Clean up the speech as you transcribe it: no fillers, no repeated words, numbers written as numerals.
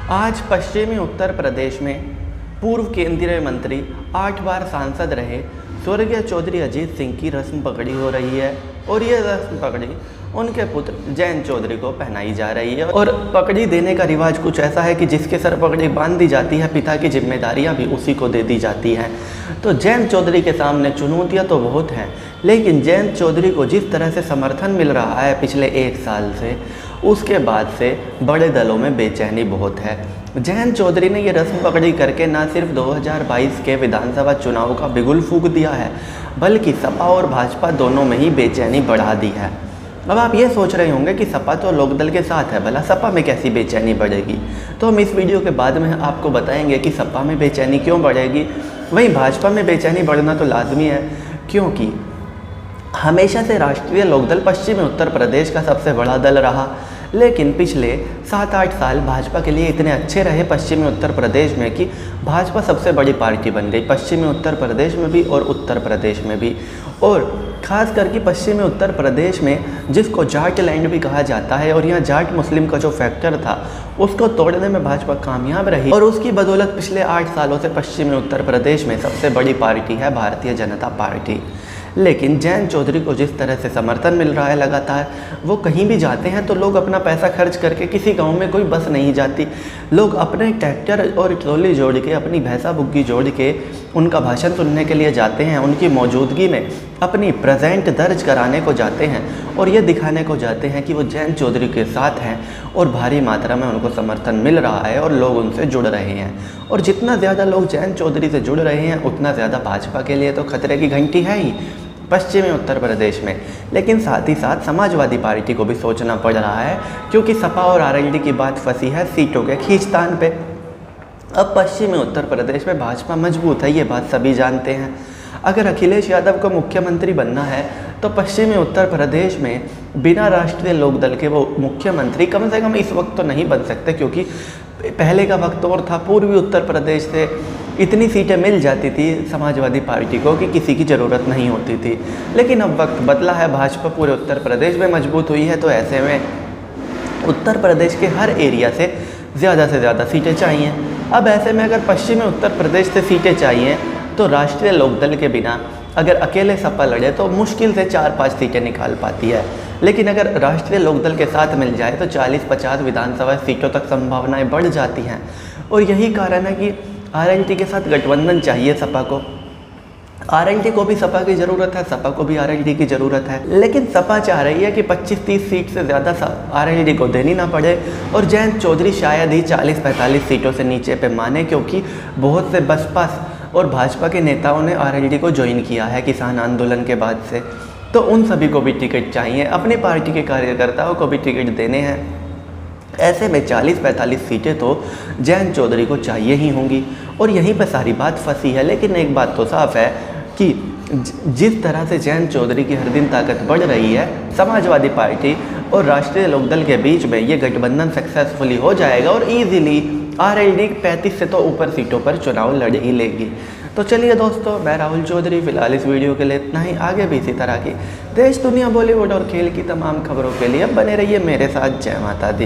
आज पश्चिमी उत्तर प्रदेश में पूर्व केंद्रीय मंत्री 8 बार सांसद रहे स्वर्गीय चौधरी अजीत सिंह की रस्म पगड़ी हो रही है और ये रस्म पगड़ी उनके पुत्र जयंत चौधरी को पहनाई जा रही है। और पगड़ी देने का रिवाज कुछ ऐसा है कि जिसके सर पगड़ी बांध दी जाती है, पिता की जिम्मेदारियां भी उसी को दे दी जाती हैं। तो जयंत चौधरी के सामने चुनौतियां तो बहुत हैं, लेकिन जयंत चौधरी को जिस तरह से समर्थन मिल रहा है पिछले 1 साल से, उसके बाद से बड़े दलों में बेचैनी बहुत है। जयंत चौधरी ने ये रस्म पगड़ी करके न सिर्फ 2022 के विधानसभा चुनाव का बिगुल फूंक दिया है, बल्कि सपा और भाजपा दोनों में ही बेचैनी बढ़ा दी है। अब आप ये सोच रहे होंगे कि सपा तो लोकदल के साथ है, भला सपा में कैसी बेचैनी बढ़ेगी। तो हम इस वीडियो के बाद में आपको बताएंगे कि सपा में बेचैनी क्यों बढ़ेगी। वहीं भाजपा में बेचैनी बढ़ना तो लाजमी है, क्योंकि हमेशा से राष्ट्रीय लोकदल पश्चिमी उत्तर प्रदेश का सबसे बड़ा दल रहा। लेकिन पिछले 7-8 साल भाजपा के लिए इतने अच्छे रहे पश्चिमी उत्तर प्रदेश में कि भाजपा सबसे बड़ी पार्टी बन गई, पश्चिमी उत्तर प्रदेश में भी और उत्तर प्रदेश में भी। और ख़ास करके पश्चिमी उत्तर प्रदेश में, जिसको जाट लैंड भी कहा जाता है, और यहाँ जाट मुस्लिम का जो फैक्टर था उसको तोड़ने में भाजपा कामयाब रही, और उसकी बदौलत पिछले 8 सालों से पश्चिमी उत्तर प्रदेश में सबसे बड़ी पार्टी है भारतीय जनता पार्टी। लेकिन जयंत चौधरी को जिस तरह से समर्थन मिल रहा है लगातार, वो कहीं भी जाते हैं तो लोग अपना पैसा खर्च करके, किसी गांव में कोई बस नहीं जाती, लोग अपने ट्रैक्टर और ट्रॉली जोड़ के, अपनी भैंसा बुग्गी जोड़ के उनका भाषण सुनने के लिए जाते हैं, उनकी मौजूदगी में अपनी प्रेजेंट दर्ज कराने को जाते हैं और ये दिखाने को जाते हैं कि वो जयंत चौधरी के साथ हैं और भारी मात्रा में उनको समर्थन मिल रहा है और लोग उनसे जुड़ रहे हैं। और जितना ज़्यादा लोग जयंत चौधरी से जुड़ रहे हैं, उतना ज़्यादा भाजपा के लिए तो खतरे की घंटी है ही पश्चिमी उत्तर प्रदेश में। लेकिन साथ ही साथ समाजवादी पार्टी को भी सोचना पड़ रहा है, क्योंकि सपा और आरएलडी की बात फंसी है सीटों के खींचतान पे। अब पश्चिमी उत्तर प्रदेश में भाजपा मजबूत है, ये बात सभी जानते हैं। अगर अखिलेश यादव को मुख्यमंत्री बनना है तो पश्चिमी उत्तर प्रदेश में बिना राष्ट्रीय लोकदल के वो मुख्यमंत्री कम से कम इस वक्त तो नहीं बन सकते, क्योंकि पहले का वक्त और था, पूर्वी उत्तर प्रदेश से इतनी सीटें मिल जाती थी समाजवादी पार्टी को कि किसी की ज़रूरत नहीं होती थी। लेकिन अब वक्त बदला है, भाजपा पूरे उत्तर प्रदेश में मजबूत हुई है, तो ऐसे में उत्तर प्रदेश के हर एरिया से ज़्यादा सीटें चाहिए। अब ऐसे में अगर पश्चिमी उत्तर प्रदेश से सीटें चाहिए तो राष्ट्रीय लोकदल के बिना अगर अकेले सपा लड़े तो मुश्किल से 4-5 सीटें निकाल पाती है। लेकिन अगर राष्ट्रीय लोकदल के साथ मिल जाए तो 40-50 विधानसभा सीटों तक संभावनाएं बढ़ जाती हैं। और यही कारण है कि आरएलडी के साथ गठबंधन चाहिए सपा को। आरएलडी को भी सपा की ज़रूरत है, सपा को भी आरएलडी की ज़रूरत है। लेकिन सपा चाह रही है कि 25-30 सीट से ज़्यादा आरएलडी को देनी ना पड़े, और जयंत चौधरी शायद ही 40-45 सीटों से नीचे पे माने, क्योंकि बहुत से बसपा और भाजपा के नेताओं ने आरएलडी को ज्वाइन किया है किसान आंदोलन के बाद से। तो उन सभी को भी टिकट चाहिए, अपनी पार्टी के कार्यकर्ताओं को भी टिकट देने हैं। ऐसे में 40-45 सीटें तो जयंत चौधरी को चाहिए ही होंगी, और यहीं पर सारी बात फंसी है। लेकिन एक बात तो साफ है कि जिस तरह से जयंत चौधरी की हर दिन ताकत बढ़ रही है, समाजवादी पार्टी और राष्ट्रीय लोकदल के बीच में ये गठबंधन सक्सेसफुली हो जाएगा और ईजिली आरएलडी 35 से तो ऊपर सीटों पर चुनाव लड़ ही लेगी। तो चलिए दोस्तों, मैं राहुल चौधरी, फिलहाल इस वीडियो के लिए इतना ही। आगे भी इसी तरह की देश दुनिया बॉलीवुड और खेल की तमाम खबरों के लिए बने रहिए मेरे साथ। जय माता दी।